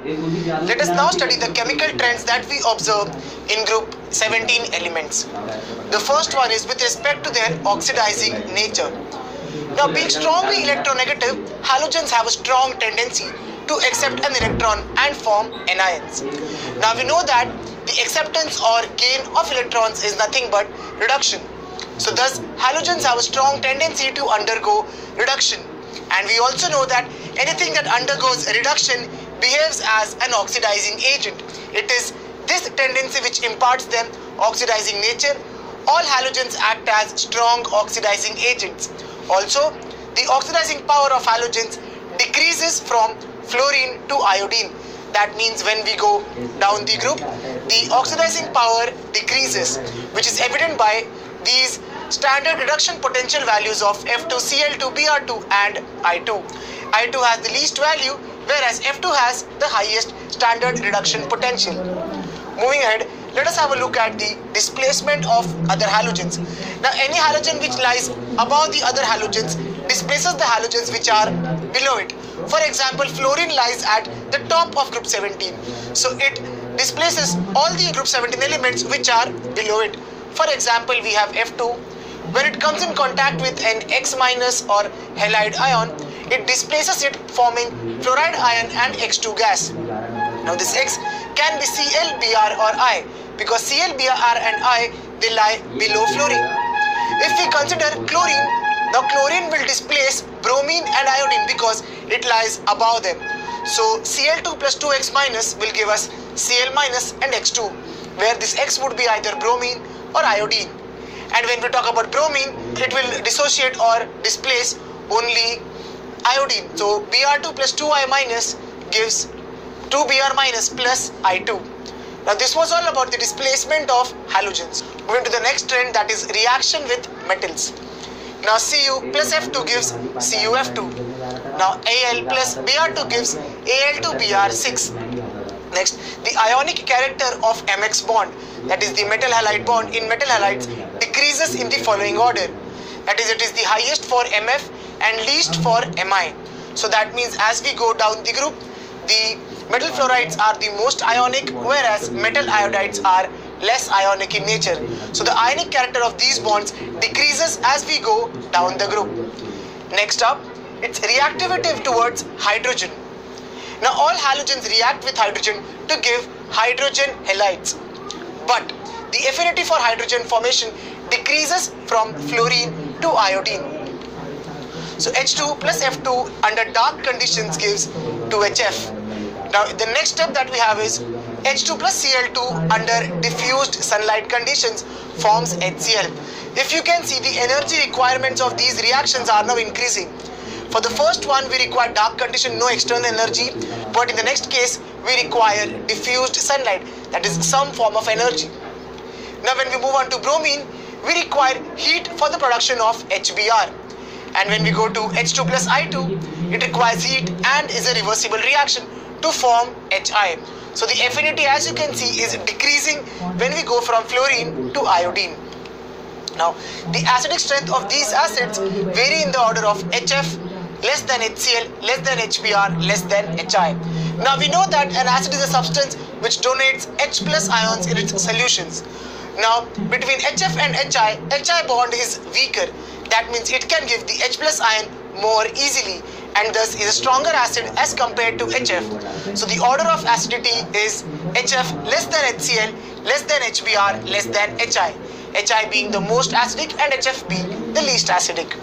Let us now study the chemical trends that we observe in group 17 elements. The first one is with respect to their oxidizing nature. Now, being strongly electronegative, halogens have a strong tendency to accept an electron and form anions. Now, we know that the acceptance or gain of electrons is nothing but reduction. So, thus, halogens have a strong tendency to undergo reduction. And we also know that anything that undergoes reduction behaves as an oxidizing agent. It is this tendency which imparts them oxidizing nature. All halogens act as strong oxidizing agents. Also, the oxidizing power of halogens decreases from fluorine to iodine. That means when we go down the group, the oxidizing power decreases, which is evident by these standard reduction potential values of F2Cl2 Br2 and I2. I2 has the least value, whereas F2 has the highest standard reduction potential. Moving ahead, let us have a look at the displacement of other halogens. Now, any halogen which lies above the other halogens displaces the halogens which are below it. For example, fluorine lies at the top of group 17. So, it displaces all the group 17 elements which are below it. For example, we have F2. When it comes in contact with an X- or halide ion, it displaces it, forming fluoride ion and X2 gas. Now, this X can be Cl, Br or I, because Cl, Br and I, they lie below fluorine. If we consider chlorine, now chlorine will displace bromine and iodine because it lies above them. So Cl2 plus 2X minus will give us Cl minus and X2, where this X would be either bromine or iodine. And when we talk about bromine, it will dissociate or displace only iodine. So Br2 plus 2I minus gives 2Br minus plus I2. Now this was all about the displacement of halogens. Moving to the next trend, that is reaction with metals. Now Cu plus F2 gives CuF2. Now Al plus Br2 gives Al2Br6. Next, the ionic character of MX bond, that is the metal halide bond in metal halides, decreases in the following order. That is, it is the highest for MF and least for Mi. So that means as we go down the group, the metal fluorides are the most ionic, whereas metal iodides are less ionic in nature. So the ionic character of these bonds decreases as we go down the group. Next up, it's reactivity towards hydrogen. Now all halogens react with hydrogen to give hydrogen halides. But the affinity for hydrogen formation decreases from fluorine to iodine. So H2 plus F2 under dark conditions gives 2HF. Now the next step that we have is H2 plus Cl2 under diffused sunlight conditions forms HCl. If you can see, the energy requirements of these reactions are now increasing. For the first one, we require dark condition, no external energy, but in the next case, we require diffused sunlight, that is some form of energy. Now when we move on to bromine, we require heat for the production of HBr. And when we go to H2 plus I2, it requires heat and is a reversible reaction to form Hi. So the affinity, as you can see, is decreasing when we go from fluorine to iodine. Now, the acidic strength of these acids vary in the order of HF, less than HCl, less than HBr, less than Hi. Now we know that an acid is a substance which donates H plus ions in its solutions. Now between HF and Hi bond is weaker. That means it can give the H plus ion more easily and thus is a stronger acid as compared to HF. So the order of acidity is HF less than HCl, less than HBr, less than Hi. Hi being the most acidic and HF being the least acidic.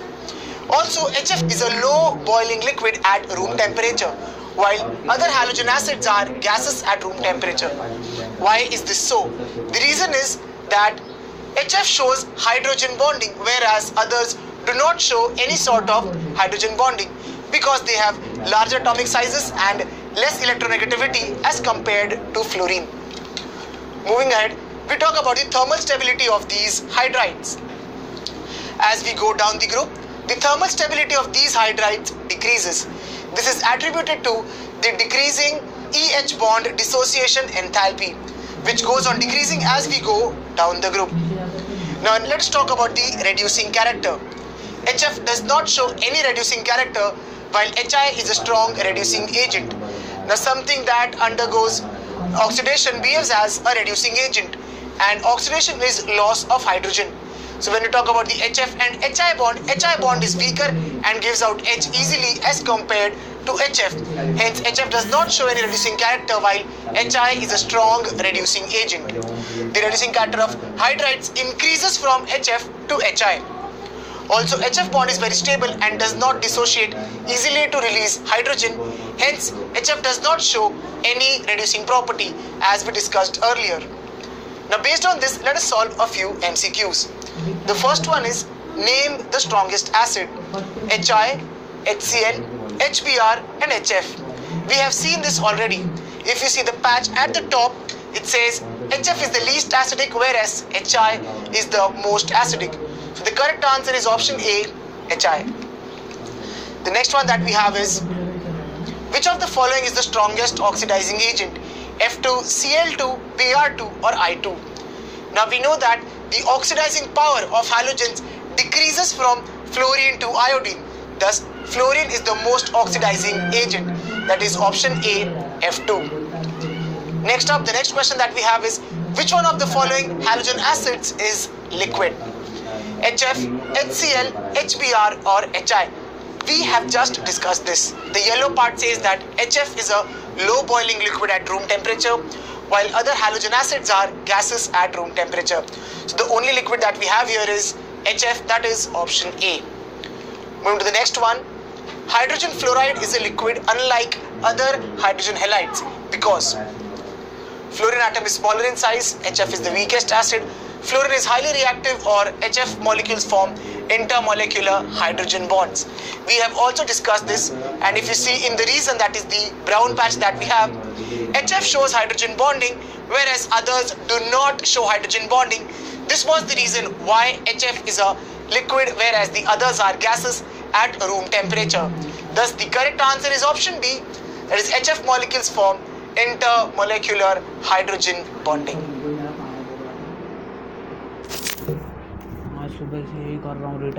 Also, HF is a low boiling liquid at room temperature, while other halogen acids are gases at room temperature. Why is this so? The reason is that HF shows hydrogen bonding, whereas others do not show any sort of hydrogen bonding because they have larger atomic sizes and less electronegativity as compared to fluorine. Moving ahead, we talk about the thermal stability of these hydrides. As we go down the group, the thermal stability of these hydrides decreases. This is attributed to the decreasing EH bond dissociation enthalpy, which goes on decreasing as we go down the group. Now let's talk about the reducing character. HF does not show any reducing character, while Hi is a strong reducing agent. Now something that undergoes oxidation behaves as a reducing agent, and oxidation is loss of hydrogen. So when we talk about the HF and HI bond is weaker and gives out H easily as compared to HF. Hence HF does not show any reducing character while HI is a strong reducing agent. The reducing character of hydrides increases from HF to HI. Also, HF bond is very stable and does not dissociate easily to release hydrogen. Hence, HF does not show any reducing property as we discussed earlier. Now, based on this, let us solve a few MCQs. The first one is name the strongest acid: HI, HCl, HBr and HF. We have seen this already. If you see the patch at the top, it says HF is the least acidic whereas HI is the most acidic. So the correct answer is option A, HI. The next one that we have is, which of the following is the strongest oxidizing agent? F2, Cl2, Br2 or I2? Now we know that the oxidizing power of halogens decreases from fluorine to iodine. Thus, fluorine is the most oxidizing agent. That is option A, F2. Next up, the next question that we have is, which one of the following halogen acids is liquid? HF, HCl, HBr or HI? We have just discussed this. The yellow part says that HF is a low boiling liquid at room temperature, while other halogen acids are gases at room temperature. So the only liquid that we have here is HF, that is option A. Moving to the next one. Hydrogen fluoride is a liquid unlike other hydrogen halides because fluorine atom is smaller in size, HF is the weakest acid, fluorine is highly reactive, or HF molecules form intermolecular hydrogen bonds. We have also discussed this, and if you see in the reason, that is the brown patch that we have, HF shows hydrogen bonding whereas others do not show hydrogen bonding. This was the reason why HF is a liquid whereas the others are gases at room temperature. Thus the correct answer is option B, that is HF molecules form intermolecular hydrogen bonding. मैं सुबह से यही कर रहा हूँ return